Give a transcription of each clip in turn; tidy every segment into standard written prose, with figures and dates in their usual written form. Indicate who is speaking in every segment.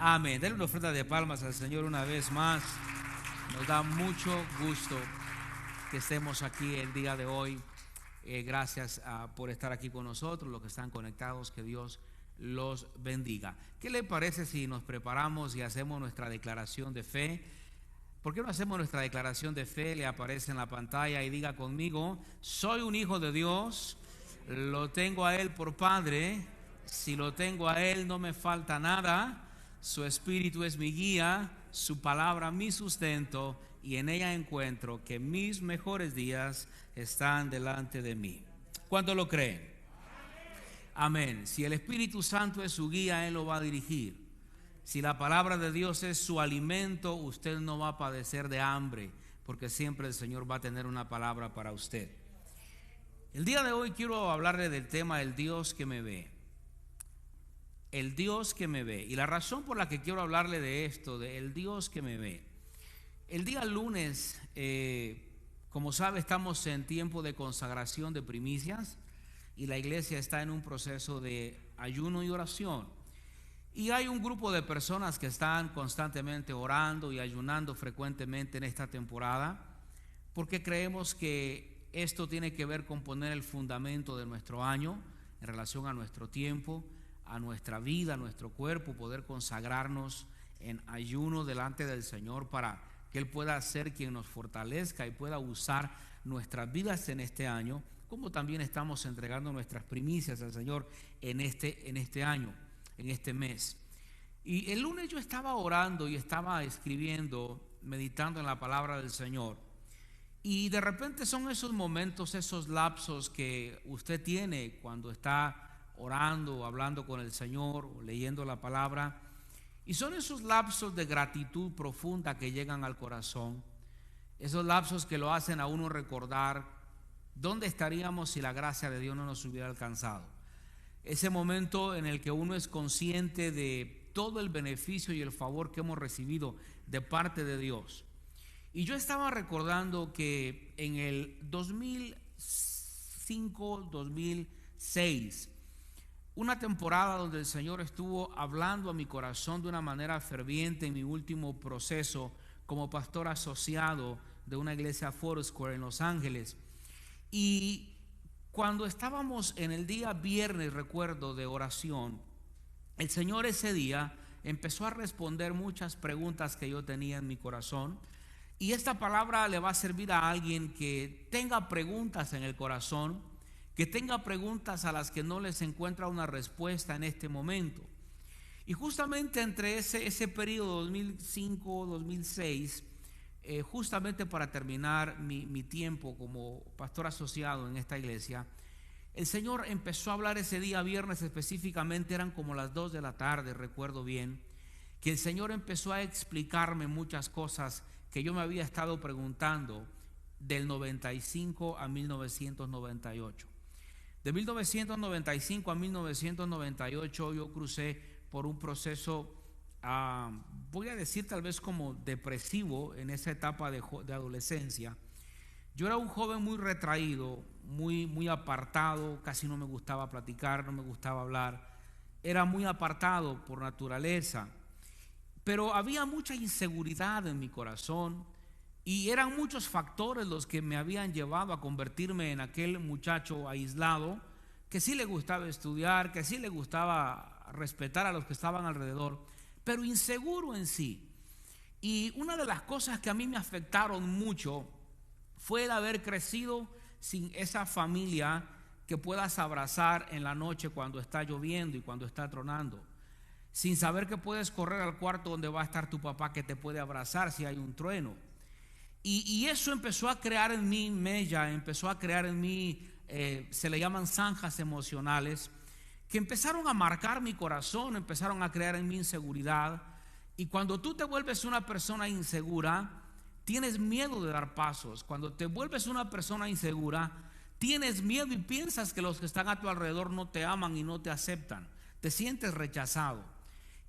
Speaker 1: Amén. Denle una ofrenda de palmas al Señor una vez más. Nos da mucho gusto que estemos aquí el día de hoy. Gracias por estar aquí con nosotros, los que están conectados, que Dios los bendiga. ¿Qué le parece si nos preparamos y hacemos nuestra declaración de fe? ¿Por qué no hacemos nuestra declaración de fe? Le aparece en la pantalla y diga conmigo: soy un hijo de Dios, lo tengo a Él por Padre, si lo tengo a Él no me falta nada, su Espíritu es mi guía, su palabra mi sustento, y en ella encuentro que mis mejores días están delante de mí. ¿Cuántos lo creen? Amén. Si el Espíritu Santo es su guía, Él lo va a dirigir. Si la palabra de Dios es su alimento, usted no va a padecer de hambre, porque siempre el Señor va a tener una palabra para usted. El día de hoy quiero hablarle del tema el Dios que me ve. El Dios que me ve. Y la razón por la que quiero hablarle de esto, de el Dios que me ve. El día lunes, como sabe, estamos en tiempo de consagración de primicias y la iglesia está en un proceso de ayuno y oración. Y hay un grupo de personas que están constantemente orando y ayunando frecuentemente en esta temporada, porque creemos que esto tiene que ver con poner el fundamento de nuestro año en relación a nuestro tiempo, a nuestra vida, a nuestro cuerpo, poder consagrarnos en ayuno delante del Señor para que Él pueda ser quien nos fortalezca y pueda usar nuestras vidas en este año, como también estamos entregando nuestras primicias al Señor en este año, en este mes. Y el lunes yo estaba orando y estaba escribiendo, meditando en la palabra del Señor, y de repente son esos momentos, esos lapsos que usted tiene cuando está orando o hablando con el Señor o leyendo la palabra, y son esos lapsos de gratitud profunda que llegan al corazón, esos lapsos que lo hacen a uno recordar dónde estaríamos si la gracia de Dios no nos hubiera alcanzado. Ese momento en el que uno es consciente de todo el beneficio y el favor que hemos recibido de parte de Dios. Y yo estaba recordando que en el 2005, 2006, una temporada donde el Señor estuvo hablando a mi corazón de una manera ferviente en mi último proceso como pastor asociado de una iglesia Foursquare en Los Ángeles. Y cuando estábamos en el día viernes, recuerdo, de oración, el Señor ese día empezó a responder muchas preguntas que yo tenía en mi corazón. Y esta palabra le va a servir a alguien que tenga preguntas en el corazón, que tenga preguntas a las que no les encuentra una respuesta en este momento. Y justamente entre ese periodo 2005-2006, justamente para terminar mi tiempo como pastor asociado en esta iglesia, el Señor empezó a hablar ese día viernes, específicamente eran como las 2 de la tarde, recuerdo bien, que el Señor empezó a explicarme muchas cosas que yo me había estado preguntando del 95 a 1998. De 1995 a 1998 yo crucé por un proceso, voy a decir tal vez como depresivo en esa etapa de adolescencia. Yo era un joven muy retraído, muy apartado, casi no me gustaba platicar, no me gustaba hablar, era muy apartado por naturaleza, pero había mucha inseguridad en mi corazón y eran muchos factores los que me habían llevado a convertirme en aquel muchacho aislado que sí le gustaba estudiar, que sí le gustaba respetar a los que estaban alrededor, pero inseguro en sí. Y una de las cosas que a mí me afectaron mucho fue el haber crecido sin esa familia que puedas abrazar en la noche cuando está lloviendo y cuando está tronando, sin saber que puedes correr al cuarto donde va a estar tu papá que te puede abrazar si hay un trueno. Y eso empezó a crear en mí mella, empezó a crear en mí, se le llaman zanjas emocionales, que empezaron a marcar mi corazón, empezaron a crear en mí inseguridad. Y cuando tú te vuelves una persona insegura, tienes miedo de dar pasos. Cuando te vuelves una persona insegura, tienes miedo y piensas que los que están a tu alrededor no te aman y no te aceptan. Te sientes rechazado.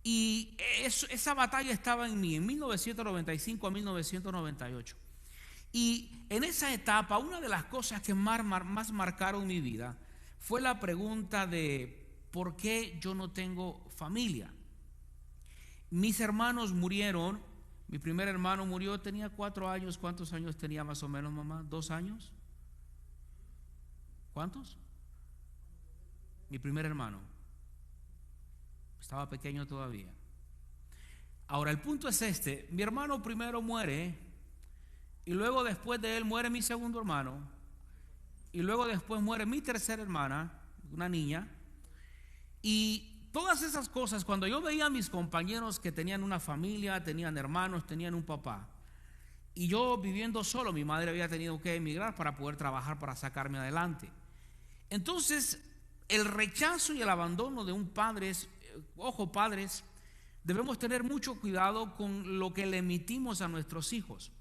Speaker 1: Y esa batalla estaba en mí en 1995 a 1998. Y en esa etapa, una de las cosas que más marcaron mi vida fue la pregunta de ¿por qué yo no tengo familia? mis hermanos murieron. Mi primer hermano murió, tenía 4 años. ¿Cuántos años tenía más o menos, mamá? ¿2 años? ¿Cuántos? Mi primer hermano. Estaba pequeño todavía. Ahora el punto es este: mi hermano primero muere, y luego después de él muere mi segundo hermano, y luego después muere mi tercera hermana, una niña. Y todas esas cosas, cuando yo veía a mis compañeros que tenían una familia, tenían hermanos, tenían un papá, y yo viviendo solo, mi madre había tenido que emigrar para poder trabajar, para sacarme adelante. Entonces el rechazo y el abandono de un padre, ojo padres, debemos tener mucho cuidado con lo que le emitimos a nuestros hijos.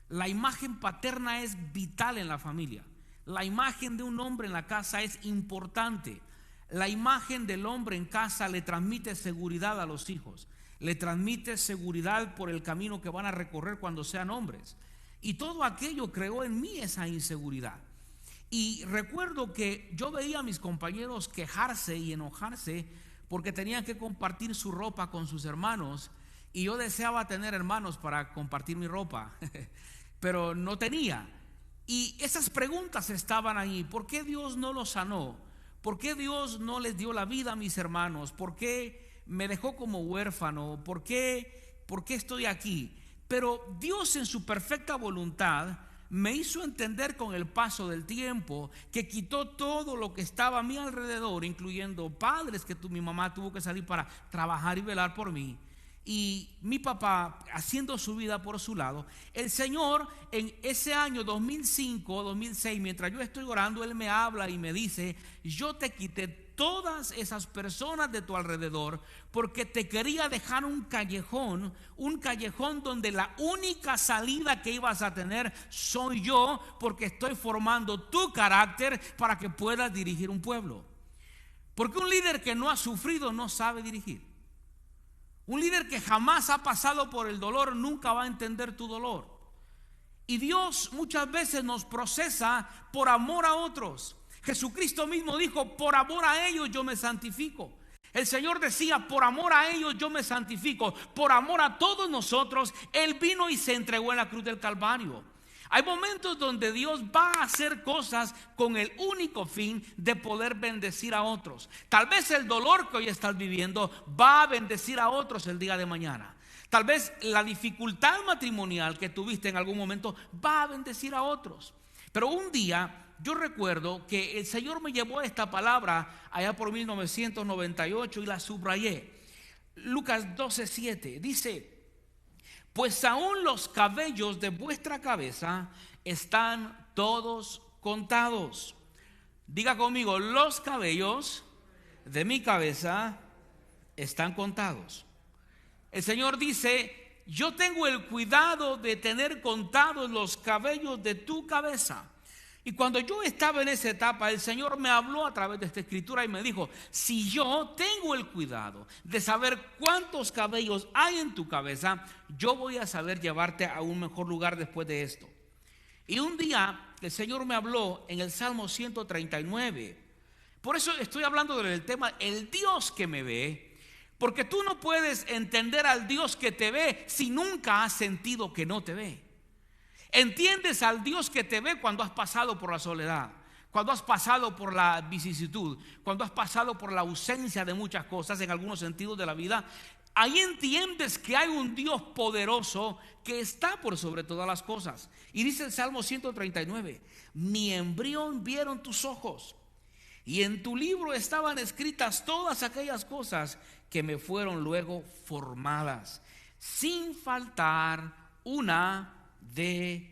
Speaker 1: La imagen paterna es vital en la familia. La imagen de un hombre en la casa es importante. La imagen del hombre en casa le transmite seguridad a los hijos, le transmite seguridad por el camino que van a recorrer cuando sean hombres. Y todo aquello creó en mí esa inseguridad. Y recuerdo que yo veía a mis compañeros quejarse y enojarse porque tenían que compartir su ropa con sus hermanos, y yo deseaba tener hermanos para compartir mi ropa, pero no tenía. Y esas preguntas estaban ahí: ¿por qué Dios no los sanó? ¿Por qué Dios no les dio la vida a mis hermanos? ¿Por qué me dejó como huérfano? ¿Por qué estoy aquí? Pero Dios, en su perfecta voluntad, me hizo entender con el paso del tiempo que quitó todo lo que estaba a mi alrededor, incluyendo padres que mi mamá tuvo que salir para trabajar y velar por mí, y mi papá haciendo su vida por su lado. El Señor, en ese año 2005, 2006, mientras yo estoy orando, Él me habla y me dice: yo te quité todas esas personas de tu alrededor porque te quería dejar un callejón donde la única salida que ibas a tener soy yo, porque estoy formando tu carácter para que puedas dirigir un pueblo. Porque un líder que no ha sufrido no sabe dirigir. Un líder que jamás ha pasado por el dolor nunca va a entender tu dolor. Y Dios muchas veces nos procesa por amor a otros. Jesucristo mismo dijo: por amor a ellos yo me santifico. El Señor decía: por amor a ellos yo me santifico. Por amor a todos nosotros, Él vino y se entregó en la cruz del Calvario. Hay momentos donde Dios va a hacer cosas con el único fin de poder bendecir a otros. Tal vez el dolor que hoy estás viviendo va a bendecir a otros el día de mañana. Tal vez la dificultad matrimonial que tuviste en algún momento va a bendecir a otros. Pero un día yo recuerdo que el Señor me llevó a esta palabra allá por 1998 y la subrayé. Lucas 12:7 dice: pues aún los cabellos de vuestra cabeza están todos contados. Diga conmigo: los cabellos de mi cabeza están contados. El Señor dice: yo tengo el cuidado de tener contados los cabellos de tu cabeza. Y cuando yo estaba en esa etapa, el Señor me habló a través de esta escritura y me dijo: si yo tengo el cuidado de saber cuántos cabellos hay en tu cabeza, yo voy a saber llevarte a un mejor lugar después de esto. Y un día el Señor me habló en el Salmo 139. Por eso estoy hablando del tema el Dios que me ve, porque tú no puedes entender al Dios que te ve si nunca has sentido que no te ve. Entiendes al Dios que te ve cuando has pasado por la soledad, cuando has pasado por la vicisitud, cuando has pasado por la ausencia de muchas cosas en algunos sentidos de la vida. Ahí entiendes que hay un Dios poderoso que está por sobre todas las cosas. Y dice el Salmo 139: mi embrión vieron tus ojos, y en tu libro estaban escritas todas aquellas cosas que me fueron luego formadas, sin faltar una de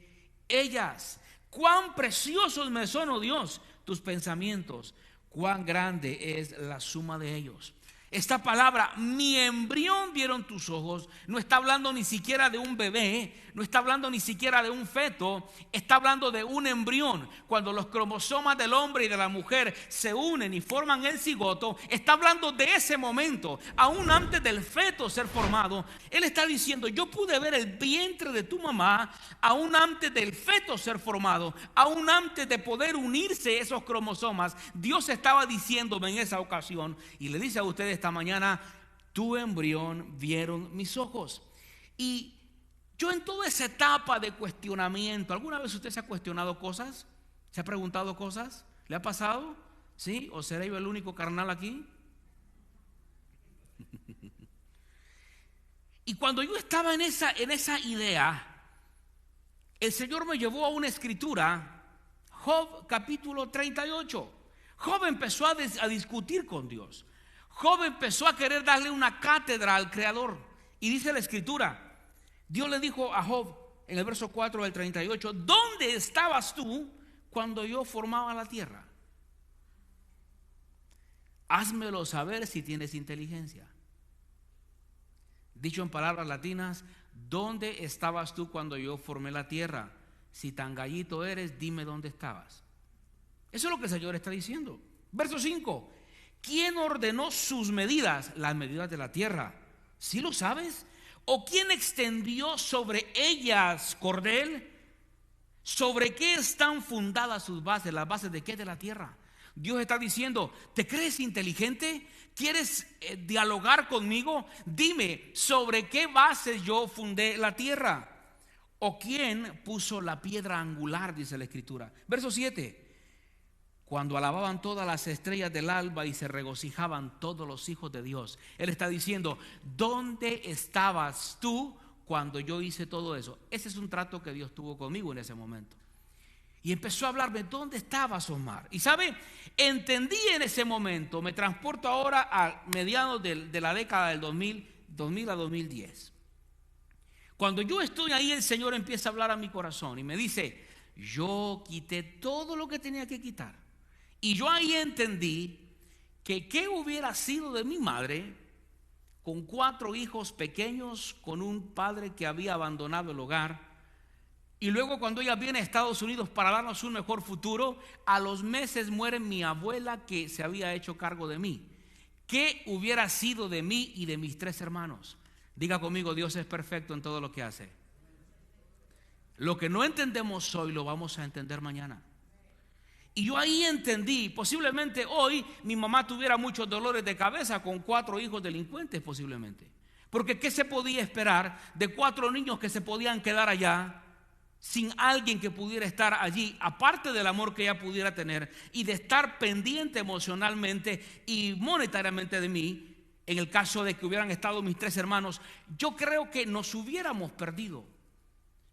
Speaker 1: ellas. Cuán preciosos me son, oh Dios, tus pensamientos, cuán grande es la suma de ellos. Esta palabra, mi embrión vieron tus ojos, no está hablando ni siquiera de un bebé, no está hablando ni siquiera de un feto, está hablando de un embrión. Cuando los cromosomas del hombre y de la mujer se unen y forman el cigoto, está hablando de ese momento, aún antes del feto ser formado. Él está diciendo: yo pude ver el vientre de tu mamá aún antes del feto ser formado, aún antes de poder unirse esos cromosomas. Dios estaba diciéndome en esa ocasión, y le dice a ustedes esta mañana: tu embrión vieron mis ojos. Y yo en toda esa etapa de cuestionamiento, ¿alguna vez usted se ha cuestionado cosas? ¿Se ha preguntado cosas? ¿Le ha pasado? ¿Sí? ¿O seré yo el único carnal aquí? Y cuando yo estaba en esa idea, el Señor me llevó a una escritura, Job capítulo 38. Job empezó a discutir con Dios. Job empezó a querer darle una cátedra al Creador. Y dice la escritura, Dios le dijo a Job en el verso 4 del 38, ¿dónde estabas tú cuando yo formaba la tierra? Házmelo saber si tienes inteligencia. Dicho en palabras latinas, ¿dónde estabas tú cuando yo formé la tierra? Si tan gallito eres, dime dónde estabas. Eso es lo que el Señor está diciendo. Verso 5. ¿Quién ordenó sus medidas? Las medidas de la tierra. ¿Sí lo sabes? ¿O quién extendió sobre ellas cordel? ¿Sobre qué están fundadas sus bases? ¿Las bases de qué? De la tierra. Dios está diciendo, ¿te crees inteligente? ¿Quieres dialogar conmigo? Dime, ¿sobre qué bases yo fundé la tierra? ¿O quién puso la piedra angular? Dice la escritura. Verso 7. Cuando alababan todas las estrellas del alba y se regocijaban todos los hijos de Dios. Él está diciendo, ¿dónde estabas tú cuando yo hice todo eso? Ese es un trato que Dios tuvo conmigo en ese momento. Y empezó a hablarme, ¿dónde estabas, Omar? Y sabe, entendí en ese momento, me transporto ahora a mediados de la década del 2000 a 2010. Cuando yo estoy ahí, el Señor empieza a hablar a mi corazón y me dice, yo quité todo lo que tenía que quitar. Y yo ahí entendí que qué hubiera sido de mi madre con 4 hijos pequeños, con un padre que había abandonado el hogar. Y luego cuando ella viene a Estados Unidos para darnos un mejor futuro, a los meses muere mi abuela que se había hecho cargo de mí. ¿Qué hubiera sido de mí y de mis 3 hermanos? Diga conmigo, Dios es perfecto en todo lo que hace. Lo que no entendemos hoy lo vamos a entender mañana. Y yo ahí entendí, posiblemente hoy mi mamá tuviera muchos dolores de cabeza con 4 hijos delincuentes posiblemente. Porque ¿qué se podía esperar de 4 niños que se podían quedar allá sin alguien que pudiera estar allí, aparte del amor que ella pudiera tener y de estar pendiente emocionalmente y monetariamente de mí? En el caso de que hubieran estado mis 3 hermanos, yo creo que nos hubiéramos perdido.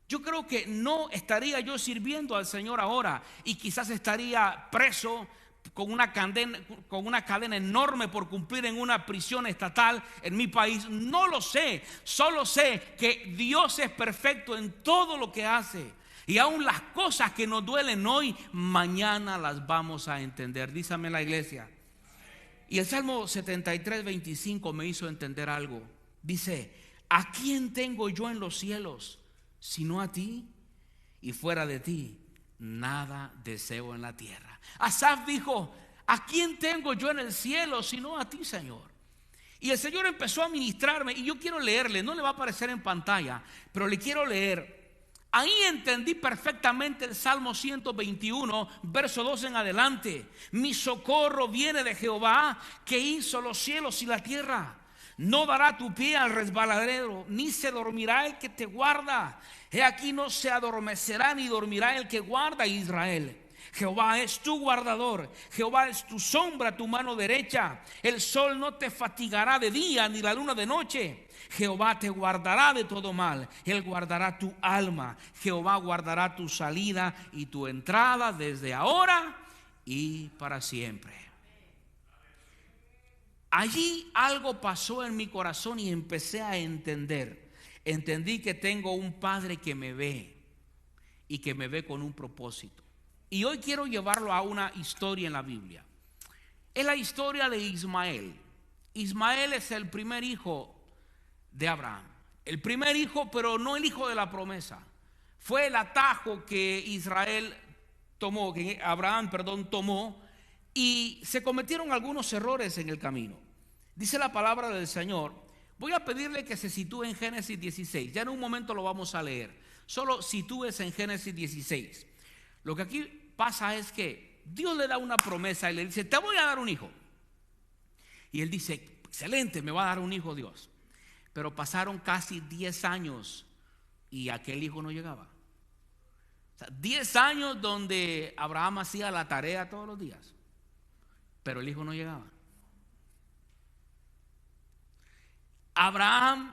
Speaker 1: Yo creo que no estaría yo sirviendo al Señor ahora y quizás estaría preso con una cadena enorme por cumplir en una prisión estatal en mi país. No lo sé, solo sé que Dios es perfecto en todo lo que hace. Y aún las cosas que nos duelen hoy, mañana las vamos a entender. Dígame la iglesia. Y el Salmo 73, 25 me hizo entender algo. Dice, ¿a quién tengo yo en los cielos sino a ti? Y fuera de ti nada deseo en la tierra. Asaf dijo, ¿a quién tengo yo en el cielo sino a ti, Señor? Y el Señor empezó a ministrarme y yo quiero leerle, no le va a aparecer en pantalla, pero le quiero leer. Ahí entendí perfectamente el Salmo 121, verso 2 en adelante. Mi socorro viene de Jehová, que hizo los cielos y la tierra. No dará tu pie al resbaladero, ni se dormirá el que te guarda. He aquí no se adormecerá ni dormirá el que guarda a Israel. Jehová es tu guardador, Jehová es tu sombra, tu mano derecha. El sol no te fatigará de día, ni la luna de noche. Jehová te guardará de todo mal, Él guardará tu alma. Jehová guardará tu salida y tu entrada desde ahora y para siempre. Allí algo pasó en mi corazón y empecé a entender. Entendí que tengo un Padre que me ve y que me ve con un propósito. Y hoy quiero llevarlo a una historia en la Biblia. Es la historia de Ismael. Ismael es el primer hijo de Abraham. El primer hijo, pero no el hijo de la promesa. Fue el atajo que Abraham tomó, y se cometieron algunos errores en el camino. Dice la palabra del Señor. Voy a pedirle que se sitúe en Génesis 16. Ya en un momento lo vamos a leer. Solo sitúese en Génesis 16. Lo que aquí pasa es que Dios le da una promesa y le dice, te voy a dar un hijo. Y él dice, excelente, me va a dar un hijo Dios. Pero pasaron casi 10 años y aquel hijo no llegaba. O sea, 10 años donde Abraham hacía la tarea todos los días, pero el hijo no llegaba. Abraham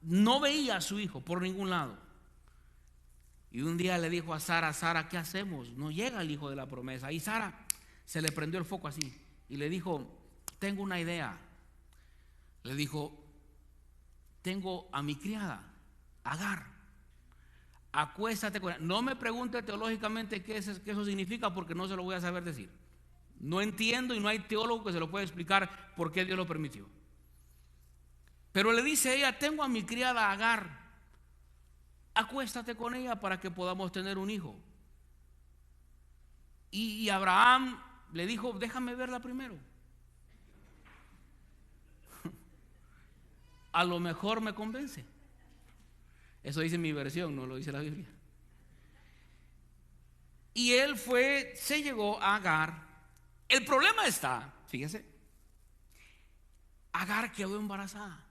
Speaker 1: no veía a su hijo por ningún lado. Y un día le dijo a Sara: Sara, ¿qué hacemos? No llega el hijo de la promesa. Y Sara se le prendió el foco así y le dijo: tengo una idea. Le dijo: tengo a mi criada Agar, acuéstate con ella. No me pregunte teológicamente qué eso significa, porque no se lo voy a saber decir. No entiendo y no hay teólogo que se lo pueda explicar por qué Dios lo permitió. Pero le dice ella: tengo a mi criada Agar, acuéstate con ella para que podamos tener un hijo. Y Abraham le dijo: déjame verla primero. A lo mejor me convence. Eso dice mi versión, no lo dice la Biblia. Y él se llegó a Agar. El problema está, fíjense, Agar quedó embarazada.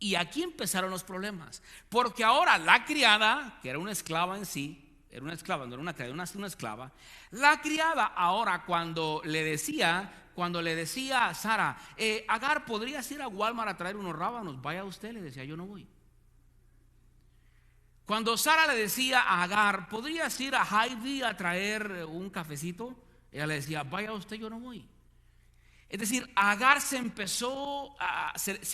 Speaker 1: Y aquí empezaron los problemas, porque ahora la criada, que era una esclava en sí, era una esclava, no era una criada, una esclava. La criada ahora cuando le decía a Sara: Agar, ¿podrías ir a Walmart a traer unos rábanos? Vaya usted, le decía: yo no voy. Cuando Sara le decía a Agar: ¿podrías ir a Hy-Vee a traer un cafecito? Ella le decía: vaya usted, yo no voy. Es decir, Agar se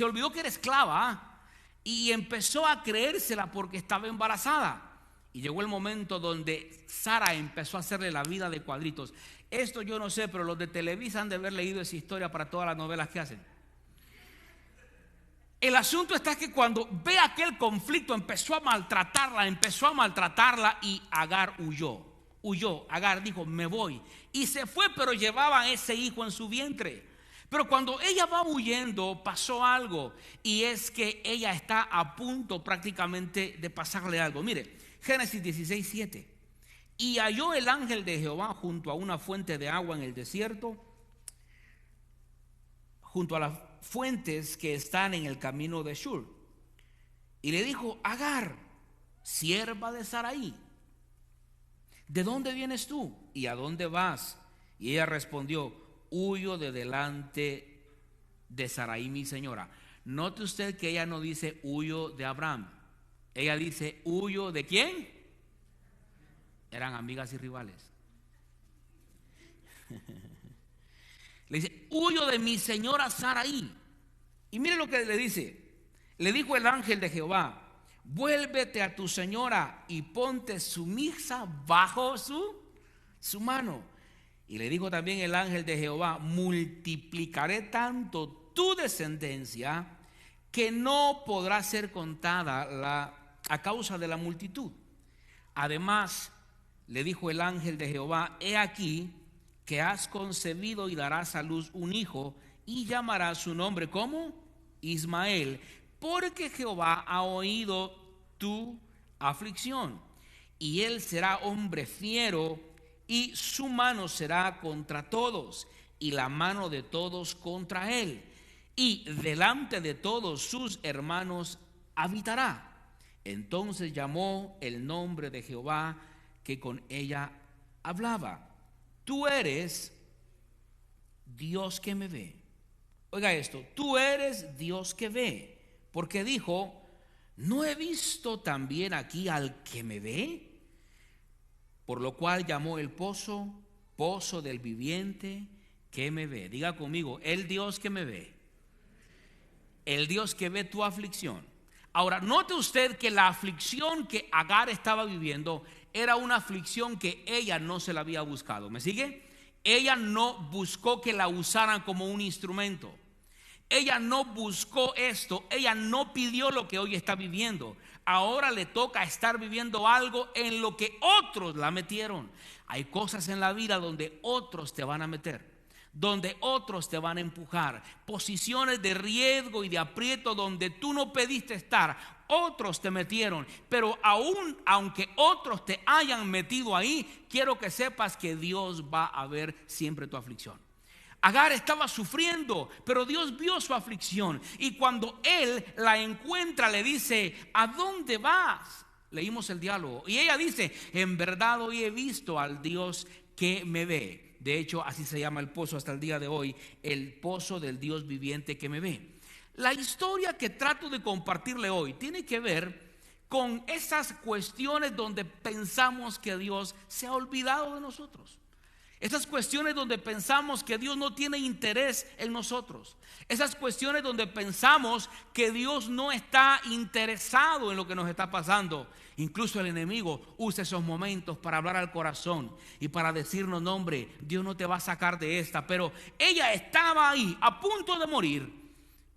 Speaker 1: olvidó que era esclava y empezó a creérsela porque estaba embarazada. Y llegó el momento donde Sara empezó a hacerle la vida de cuadritos. Esto yo no sé, pero los de Televisa han de haber leído esa historia para todas las novelas que hacen. El asunto está que cuando ve aquel conflicto empezó a maltratarla y Agar huyó. Agar dijo: me voy, y se fue, pero llevaba ese hijo en su vientre. Pero cuando ella va huyendo pasó algo, y es que ella está a punto prácticamente de pasarle algo. Mire, Génesis 16:7. Y halló el ángel de Jehová junto a una fuente de agua en el desierto, junto a las fuentes que están en el camino de Shur. Y le dijo: Agar, sierva de Sarai, ¿de dónde vienes tú y a dónde vas? Y ella respondió: huyo de delante de Sarai, mi señora. Note usted que ella no dice huyo de Abraham. Ella dice: huyo de ¿quién? Eran amigas y rivales. Le dice: huyo de mi señora Sarai. Y mire lo que le dice. Le dijo el ángel de Jehová: vuélvete a tu señora y ponte sumisa bajo su mano. Y le dijo también el ángel de Jehová: multiplicaré tanto tu descendencia que no podrá ser contada a causa de la multitud. Además, le dijo el ángel de Jehová: he aquí que has concebido y darás a luz un hijo, y llamarás su nombre como Ismael, porque Jehová ha oído tu aflicción, y él será hombre fiero, y su mano será contra todos, y la mano de todos contra él, y delante de todos sus hermanos habitará. Entonces llamó el nombre de Jehová que con ella hablaba: tú eres Dios que me ve. Oiga esto: tú eres Dios que ve, porque dijo: ¿no he visto también aquí al que me ve? Por lo cual llamó el pozo del viviente que me ve. Diga conmigo: el Dios que me ve. El Dios que ve tu aflicción. Ahora, note usted que la aflicción que Agar estaba viviendo era una aflicción que ella no se la había buscado. ¿Me sigue? Ella no buscó que la usaran como un instrumento. Ella no buscó esto. Ella no pidió lo que hoy está viviendo. Ahora le toca estar viviendo algo en lo que otros la metieron. Hay cosas en la vida donde otros te van a meter, donde otros te van a empujar, posiciones de riesgo y de aprieto donde tú no pediste estar, otros te metieron. Pero aunque otros te hayan metido ahí, quiero que sepas que Dios va a ver siempre tu aflicción. Agar estaba sufriendo, pero Dios vio su aflicción. Y cuando él la encuentra, le dice: ¿a dónde vas? Leímos el diálogo. Y ella dice: en verdad hoy he visto al Dios que me ve. De hecho, así se llama el pozo hasta el día de hoy, el pozo del Dios viviente que me ve. La historia que trato de compartirle hoy tiene que ver con esas cuestiones donde pensamos que Dios se ha olvidado de nosotros. Esas cuestiones donde pensamos que Dios no tiene interés en nosotros. Esas cuestiones donde pensamos que Dios no está interesado en lo que nos está pasando. Incluso el enemigo usa esos momentos para hablar al corazón y para decirnos: no, hombre, Dios no te va a sacar de esta. Pero ella estaba ahí a punto de morir,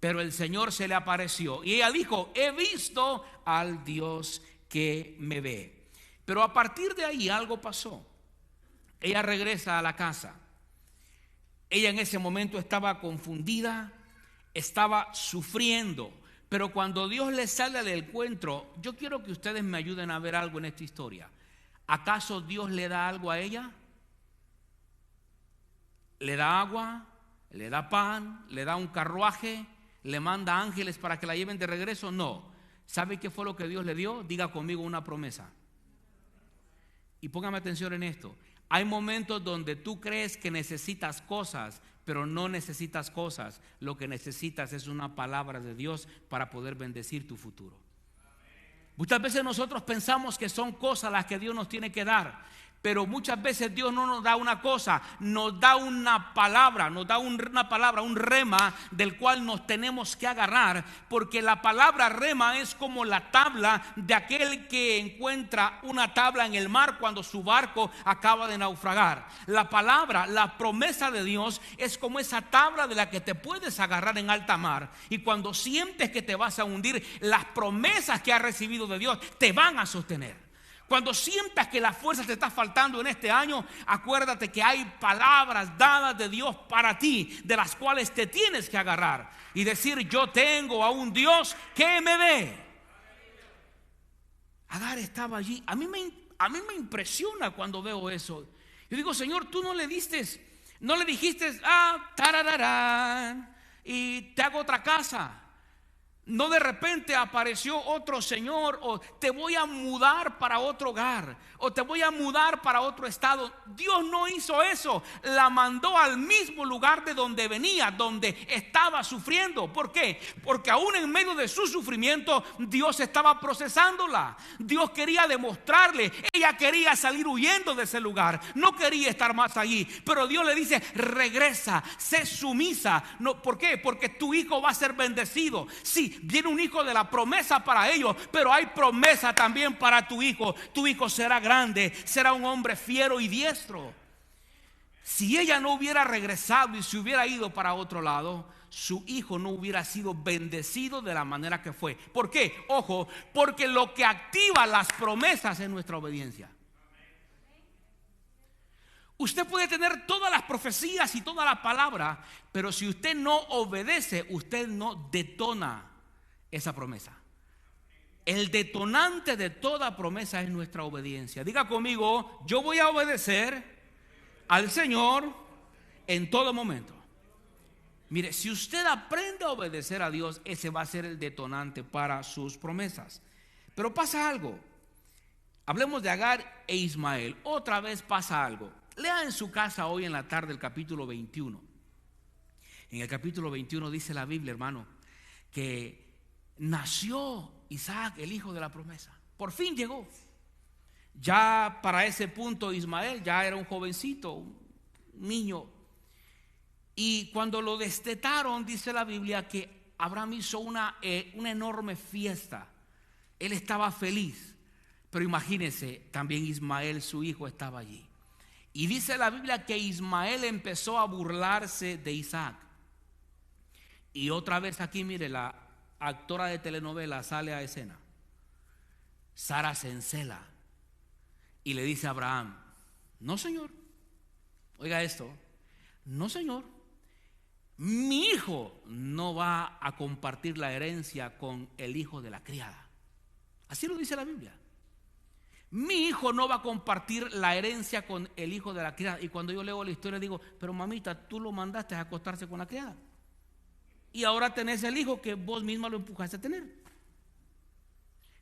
Speaker 1: pero el Señor se le apareció y ella dijo: he visto al Dios que me ve. Pero a partir de ahí algo pasó. Ella regresa a la casa. Ella en ese momento estaba confundida, estaba sufriendo. Pero cuando Dios le sale al encuentro, yo quiero que ustedes me ayuden a ver algo en esta historia. ¿Acaso Dios le da algo a ella? ¿Le da agua? ¿Le da pan? ¿Le da un carruaje? ¿Le manda ángeles para que la lleven de regreso? No. ¿Sabe qué fue lo que Dios le dio? Diga conmigo: una promesa. Y póngame atención en esto. Hay momentos donde tú crees que necesitas cosas, pero no necesitas cosas. Lo que necesitas es una palabra de Dios para poder bendecir tu futuro. Muchas veces nosotros pensamos que son cosas las que Dios nos tiene que dar, pero muchas veces Dios no nos da una cosa, nos da una palabra, un rema del cual nos tenemos que agarrar, porque la palabra rema es como la tabla de aquel que encuentra una tabla en el mar cuando su barco acaba de naufragar. La palabra, la promesa de Dios es como esa tabla de la que te puedes agarrar en alta mar, y cuando sientes que te vas a hundir, las promesas que has recibido de Dios te van a sostener. Cuando sientas que la fuerza te está faltando en este año, acuérdate que hay palabras dadas de Dios para ti, de las cuales te tienes que agarrar y decir: yo tengo a un Dios que me ve. Agar estaba allí. A mí me impresiona cuando veo eso. Yo digo: Señor, tú no le dijiste: tarararán, y te hago otra casa. No de repente apareció otro señor, o te voy a mudar para otro hogar, o te voy a mudar para otro estado. Dios no hizo eso. La mandó al mismo lugar de donde venía, donde estaba sufriendo. ¿Por qué? Porque aún en medio de su sufrimiento, Dios estaba procesándola. Dios quería demostrarle. Ella quería salir huyendo de ese lugar, no quería estar más allí, pero Dios le dice: regresa, sé sumisa. No, ¿por qué? Porque tu hijo va a ser bendecido. Sí, viene un hijo de la promesa para ellos, pero hay promesa también para tu hijo. Tu hijo será grande, será un hombre fiero y diestro. Si ella no hubiera regresado y se hubiera ido para otro lado, su hijo no hubiera sido bendecido de la manera que fue. ¿Por qué? Ojo, porque lo que activa las promesas es nuestra obediencia. Usted puede tener todas las profecías y toda la palabra, pero si usted no obedece, usted no detona esa promesa. El detonante de toda promesa es nuestra obediencia. Diga conmigo: yo voy a obedecer al Señor en todo momento. Mire, si usted aprende a obedecer a Dios, ese va a ser el detonante para sus promesas. Pero pasa algo. Hablemos de Agar e Ismael. Otra vez pasa algo. Lea en su casa hoy en la tarde el capítulo 21. En el capítulo 21 dice la Biblia, hermano, que nació Isaac, el hijo de la promesa. Por fin llegó. Ya para ese punto Ismael ya era un jovencito, un niño. Y cuando lo destetaron, dice la Biblia que Abraham hizo una enorme fiesta. Él estaba feliz. Pero imagínense, también Ismael, su hijo, estaba allí. Y dice la Biblia que Ismael empezó a burlarse de Isaac. Y otra vez aquí, mire, la actora de telenovela sale a escena. Sara se encela y le dice a Abraham: no, señor, oiga esto, no, señor, mi hijo no va a compartir la herencia con el hijo de la criada. Así lo dice la Biblia. Mi hijo no va a compartir la herencia con el hijo de la criada. Y cuando yo leo la historia digo, pero mamita, tú lo mandaste a acostarse con la criada. Y ahora tenés el hijo que vos misma lo empujaste a tener.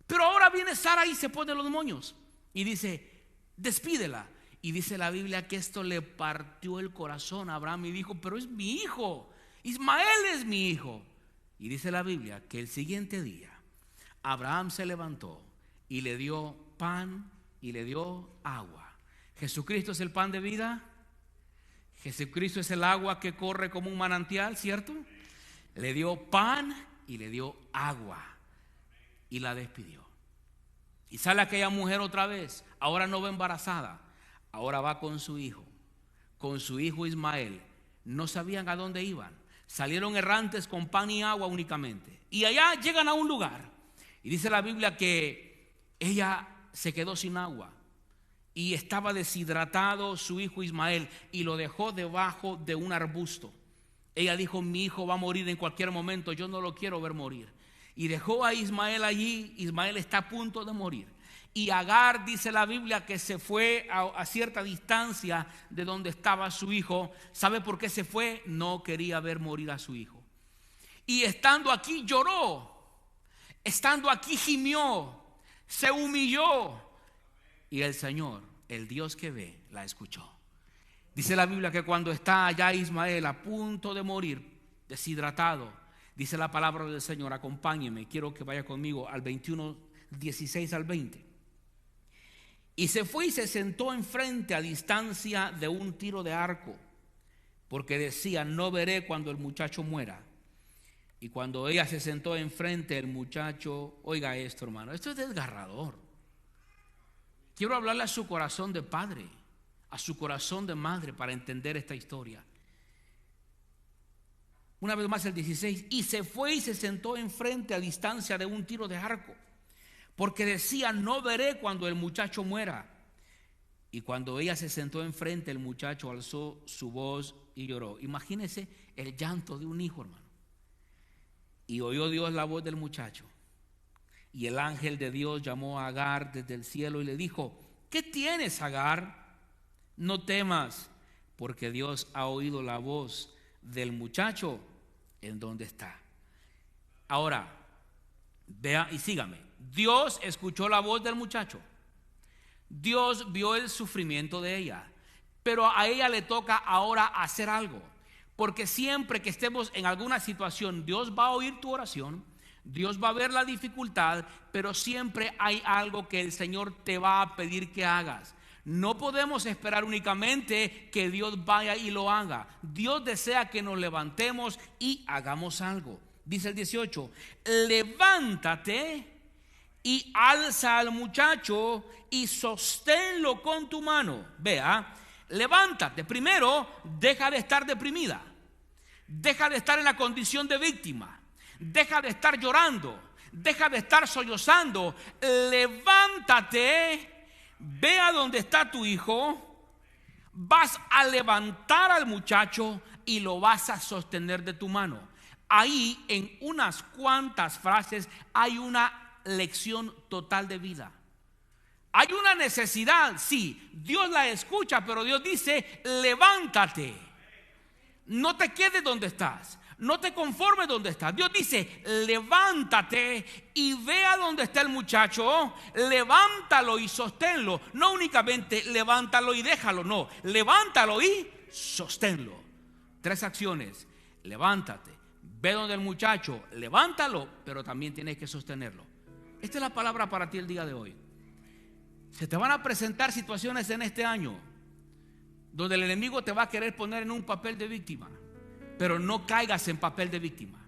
Speaker 1: Pero ahora viene Sara y se pone los moños y dice, despídela. Y dice la Biblia que esto le partió el corazón a Abraham y dijo, pero es mi hijo, Ismael es mi hijo. Y dice la Biblia que el siguiente día Abraham se levantó y le dio pan y le dio agua. Jesucristo es el pan de vida. Jesucristo es el agua que corre como un manantial, ¿cierto? Le dio pan y le dio agua y la despidió. Y sale aquella mujer otra vez. Ahora no va embarazada, ahora va con su hijo Ismael. No sabían a dónde iban. Salieron errantes con pan y agua únicamente. Y allá llegan a un lugar. Y dice la Biblia que ella se quedó sin agua y estaba deshidratado su hijo Ismael y lo dejó debajo de un arbusto. Ella dijo, mi hijo va a morir en cualquier momento, yo no lo quiero ver morir. Y dejó a Ismael allí. Ismael está a punto de morir. Y Agar, dice la Biblia, que se fue a cierta distancia de donde estaba su hijo. ¿Sabe por qué se fue? No quería ver morir a su hijo. Y estando aquí lloró, estando aquí gimió, se humilló. Y el Señor, el Dios que ve, la escuchó. Dice la Biblia que cuando está allá Ismael a punto de morir, deshidratado, dice la palabra del Señor, acompáñeme, quiero que vaya conmigo al 21, 16 al 20. Y se fue y se sentó enfrente a distancia de un tiro de arco, porque decía, no veré cuando el muchacho muera. Y cuando ella se sentó enfrente, el muchacho, oiga esto, hermano, esto es desgarrador. Quiero hablarle a su corazón de padre, a su corazón de madre, para entender esta historia. Una vez más el 16, y se fue y se sentó enfrente a distancia de un tiro de arco, porque decía, no veré cuando el muchacho muera. Y cuando ella se sentó enfrente, el muchacho alzó su voz y lloró. Imagínese el llanto de un hijo, hermano. Y oyó Dios la voz del muchacho. Y el ángel de Dios llamó a Agar desde el cielo y le dijo, ¿qué tienes, Agar? No temas, porque Dios ha oído la voz del muchacho en donde está. Ahora, vea y sígame. Dios escuchó la voz del muchacho. Dios vio el sufrimiento de ella. Pero a ella le toca ahora hacer algo. Porque siempre que estemos en alguna situación, Dios va a oír tu oración, Dios va a ver la dificultad, pero siempre hay algo que el Señor te va a pedir que hagas. No podemos esperar únicamente que Dios vaya y lo haga. Dios desea que nos levantemos y hagamos algo. Dice el 18, levántate y alza al muchacho y sosténlo con tu mano. Vea, levántate. Primero, deja de estar deprimida. Deja de estar en la condición de víctima. Deja de estar llorando. Deja de estar sollozando. Levántate. Ve a donde está tu hijo. Vas a levantar al muchacho y lo vas a sostener de tu mano. Ahí, en unas cuantas frases, hay una lección total de vida. Hay una necesidad, sí, Dios la escucha, pero Dios dice, levántate. No te quedes donde estás, no te conformes donde estás. Dios dice, levántate y ve a donde está el muchacho, levántalo y sosténlo. No únicamente levántalo y déjalo, no, levántalo y sosténlo. 3 acciones: levántate, ve donde el muchacho, levántalo, pero también tienes que sostenerlo. Esta es la palabra para ti el día de hoy. Se te van a presentar situaciones en este año donde el enemigo te va a querer poner en un papel de víctima, pero no caigas en papel de víctima.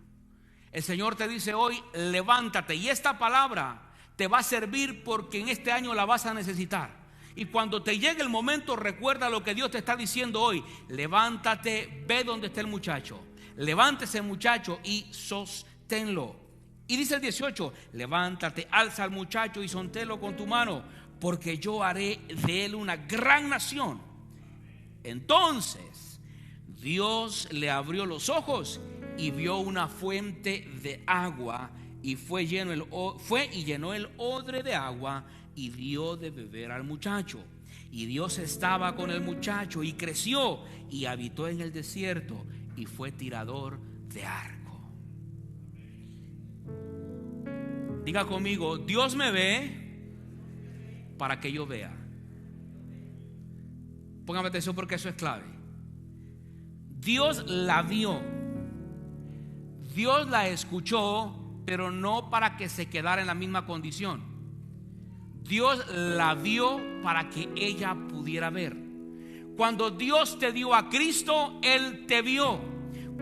Speaker 1: El Señor te dice hoy, levántate, y esta palabra te va a servir porque en este año la vas a necesitar. Y cuando te llegue el momento, recuerda lo que Dios te está diciendo hoy. Levántate, ve donde está el muchacho, levántese muchacho y sosténlo. Y dice el 18, levántate, alza al muchacho y sosténlo con tu mano, porque yo haré de él una gran nación. Entonces Dios le abrió los ojos y vio una fuente de agua y fue y llenó el odre de agua y dio de beber al muchacho. Y Dios estaba con el muchacho y creció y habitó en el desierto y fue tirador de arco. Diga conmigo: Dios me ve para que yo vea. Póngame atención porque eso es clave. Dios la vio, Dios la escuchó, pero no para que se quedara en la misma condición. Dios la vio para que ella pudiera ver. Cuando Dios te dio a Cristo, Él te vio.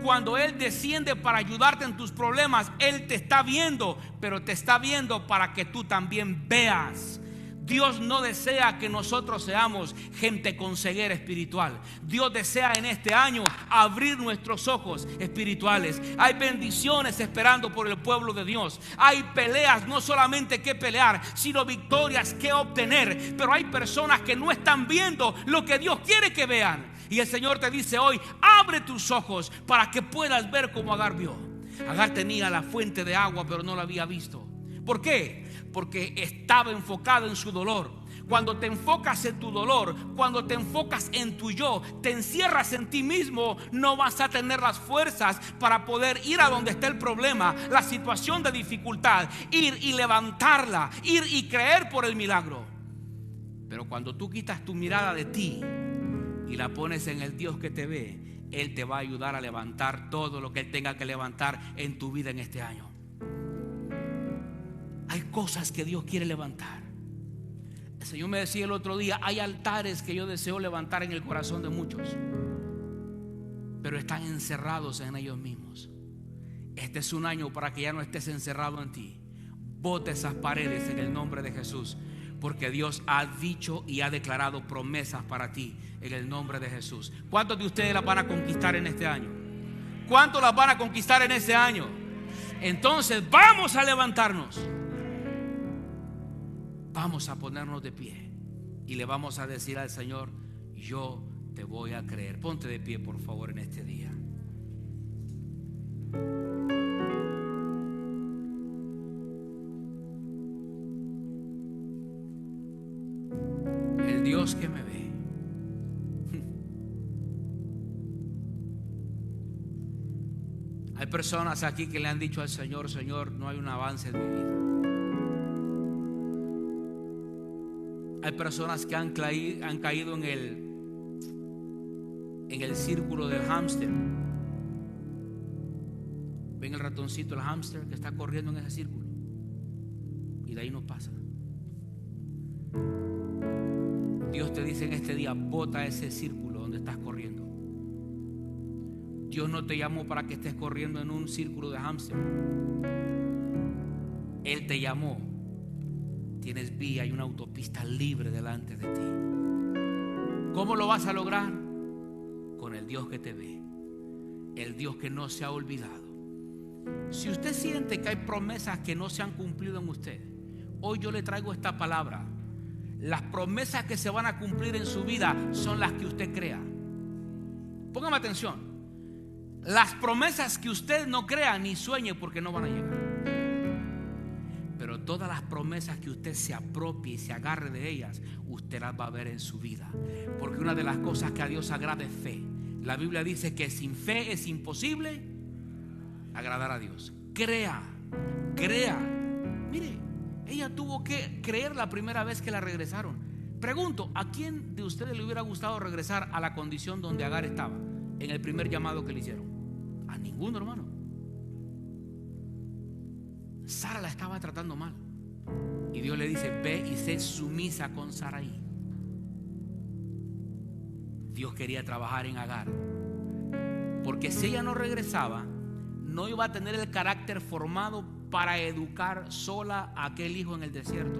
Speaker 1: Cuando Él desciende para ayudarte en tus problemas, Él te está viendo, pero te está viendo para que tú también veas. Dios no desea que nosotros seamos gente con ceguera espiritual. Dios desea en este año abrir nuestros ojos espirituales. Hay bendiciones esperando por el pueblo de Dios. Hay peleas no solamente que pelear, sino victorias que obtener. Pero hay personas que no están viendo lo que Dios quiere que vean. Y el Señor te dice hoy: abre tus ojos para que puedas ver como Agar vio. Agar tenía la fuente de agua, pero no la había visto. ¿Por qué? Porque estaba enfocado en su dolor. Cuando te enfocas en tu dolor, cuando te enfocas en tu yo, te encierras en ti mismo, no vas a tener las fuerzas para poder ir a donde está el problema, la situación de dificultad, ir y levantarla, ir y creer por el milagro. Pero cuando tú quitas tu mirada de ti y la pones en el Dios que te ve, Él te va a ayudar a levantar todo lo que Él tenga que levantar en tu vida en este año. Hay cosas que Dios quiere levantar. El Señor me decía el otro día: hay altares que yo deseo levantar en el corazón de muchos, pero están encerrados en ellos mismos. Este es un año para que ya no estés encerrado en ti. Bota esas paredes en el nombre de Jesús, porque Dios ha dicho y ha declarado promesas para ti en el nombre de Jesús. ¿Cuántos de ustedes las van a conquistar en este año? ¿Cuántos las van a conquistar en este año? Entonces vamos a levantarnos. Vamos a ponernos de pie y le vamos a decir al Señor: yo te voy a creer. Ponte de pie, por favor, en este día. El Dios que me ve. Hay personas aquí que le han dicho al Señor: Señor, no hay un avance en mi vida. Hay personas que han caído en el círculo del hámster. Ven el ratoncito, el hámster que está corriendo en ese círculo, y de ahí no pasa. Dios te dice en este día: bota ese círculo donde estás corriendo. Dios no te llamó para que estés corriendo en un círculo de hámster. Él te llamó. Tienes vía y una autopista libre delante de ti. ¿Cómo lo vas a lograr? Con el Dios que te ve, el Dios que no se ha olvidado. Si usted siente que hay promesas que no se han cumplido en usted, hoy yo le traigo esta palabra. Las promesas que se van a cumplir en su vida son las que usted crea. Póngame atención. Las promesas que usted no crea ni sueñe, porque no van a llegar. Pero todas las promesas que usted se apropie y se agarre de ellas, usted las va a ver en su vida. Porque una de las cosas que a Dios agrada es fe. La Biblia dice que sin fe es imposible agradar a Dios. Crea. Mire, ella tuvo que creer la primera vez que la regresaron. Pregunto: ¿a quién de ustedes le hubiera gustado regresar a la condición donde Agar estaba en el primer llamado que le hicieron? A ninguno, hermano. Sara la estaba tratando mal, y Dios le dice: ve y sé sumisa con Sarai. Dios quería trabajar en Agar, porque si ella no regresaba, no iba a tener el carácter formado para educar sola a aquel hijo en el desierto.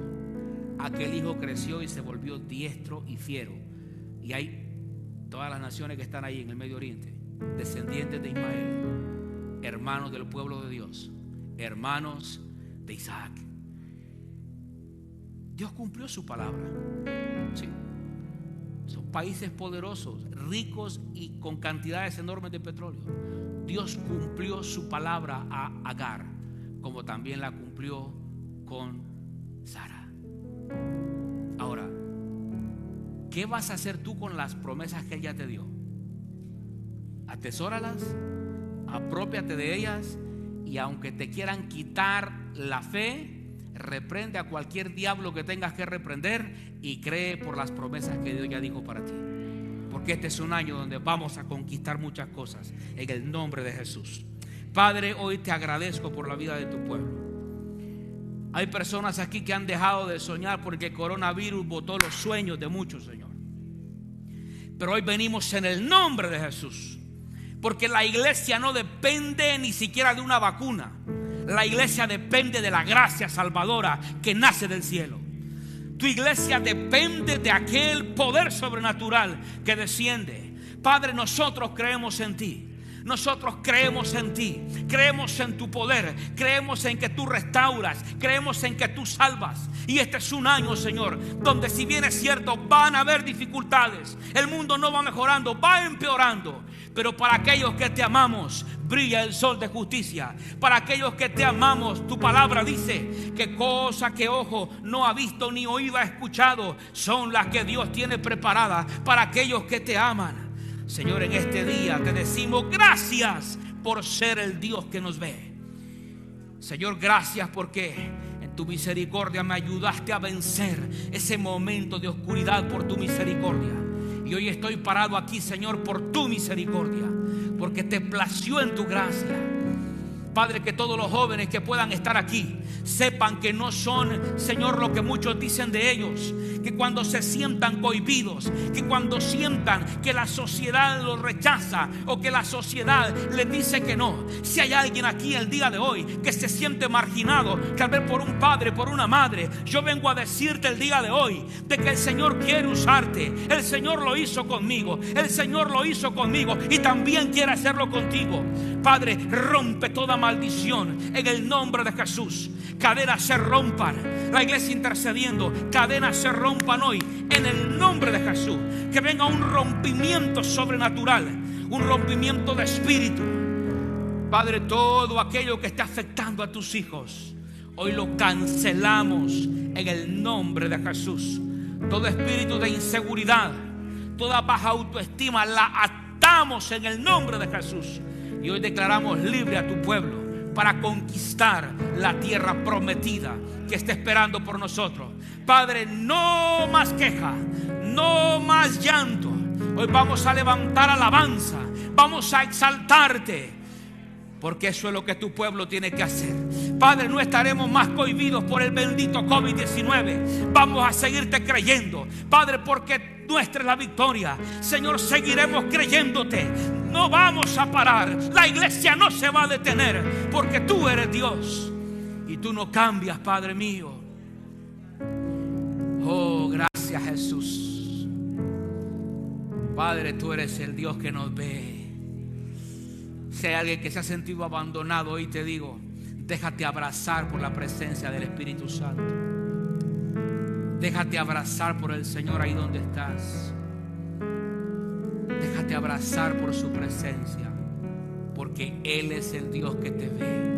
Speaker 1: Aquel hijo creció y se volvió diestro y fiero. Y hay todas las naciones que están ahí en el Medio Oriente, descendientes de Ismael, hermanos del pueblo de Dios, hermanos de Isaac. Dios cumplió su palabra. Sí. Son países poderosos, ricos y con cantidades enormes de petróleo. Dios cumplió su palabra a Agar. como también la cumplió con Sara. Ahora, ¿qué vas a hacer tú con las promesas que ella te dio? Atesóralas, aprópiate de ellas, y aunque te quieran quitar la fe, reprende a cualquier diablo que tengas que reprender y cree por las promesas que Dios ya dijo para ti. Porque este es un año donde vamos a conquistar muchas cosas en el nombre de Jesús. Padre, hoy te agradezco por la vida de tu pueblo. Hay personas aquí que han dejado de soñar porque el coronavirus botó los sueños de muchos, Señor. Pero hoy venimos en el nombre de Jesús, porque la iglesia no depende ni siquiera de una vacuna. La iglesia depende de la gracia salvadora que nace del cielo. Tu iglesia depende de aquel poder sobrenatural que desciende. Padre, nosotros creemos en ti. Nosotros creemos en ti, creemos en tu poder, creemos en que tú restauras, creemos en que tú salvas. Y este es un año, Señor, donde si bien es cierto van a haber dificultades, el mundo no va mejorando, va empeorando, pero para aquellos que te amamos brilla el sol de justicia. Para aquellos que te amamos, tu palabra dice que cosa que ojo no ha visto ni oído ha escuchado son las que Dios tiene preparadas para aquellos que te aman. Señor, en este día te decimos gracias por ser el Dios que nos ve. Señor, gracias porque en tu misericordia me ayudaste a vencer ese momento de oscuridad por tu misericordia. Y hoy estoy parado aquí, Señor, por tu misericordia, porque te plació en tu gracia. Padre, que todos los jóvenes que puedan estar aquí sepan que no son, Señor, lo que muchos dicen de ellos. Que cuando se sientan cohibidos, que cuando sientan que la sociedad los rechaza o que la sociedad les dice que no, si hay alguien aquí el día de hoy que se siente marginado, tal vez por un padre, por una madre, yo vengo a decirte el día de hoy de que el Señor quiere usarte. El Señor lo hizo conmigo, el Señor lo hizo conmigo y también quiere hacerlo contigo. Padre, rompe toda maldición en el nombre de Jesús. Cadenas se rompan. La iglesia intercediendo, cadenas se rompan hoy en el nombre de Jesús. Que venga un rompimiento sobrenatural, un rompimiento de espíritu. Padre, todo aquello que está afectando a tus hijos, hoy lo cancelamos en el nombre de Jesús. Todo espíritu de inseguridad, toda baja autoestima, la atamos en el nombre de Jesús. Y hoy declaramos libre a tu pueblo para conquistar la tierra prometida que está esperando por nosotros. Padre, no más queja, no más llanto. Hoy vamos a levantar alabanza, vamos a exaltarte, porque eso es lo que tu pueblo tiene que hacer. Padre, no estaremos más cohibidos por el bendito COVID-19. Vamos a seguirte creyendo, Padre, porque nuestra es la victoria. Señor, seguiremos creyéndote. No vamos a parar. La iglesia no se va a detener, porque tú eres Dios y tú no cambias, Padre mío. Oh, gracias, Jesús. Padre, tú eres el Dios que nos ve. Si hay alguien que se ha sentido abandonado, hoy te digo, déjate abrazar por la presencia del Espíritu Santo. Déjate abrazar por el Señor ahí donde estás. Déjate abrazar por su presencia, porque Él es el Dios que te ve.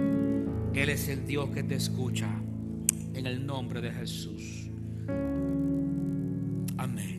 Speaker 1: Él es el Dios que te escucha. En el nombre de Jesús. Amén.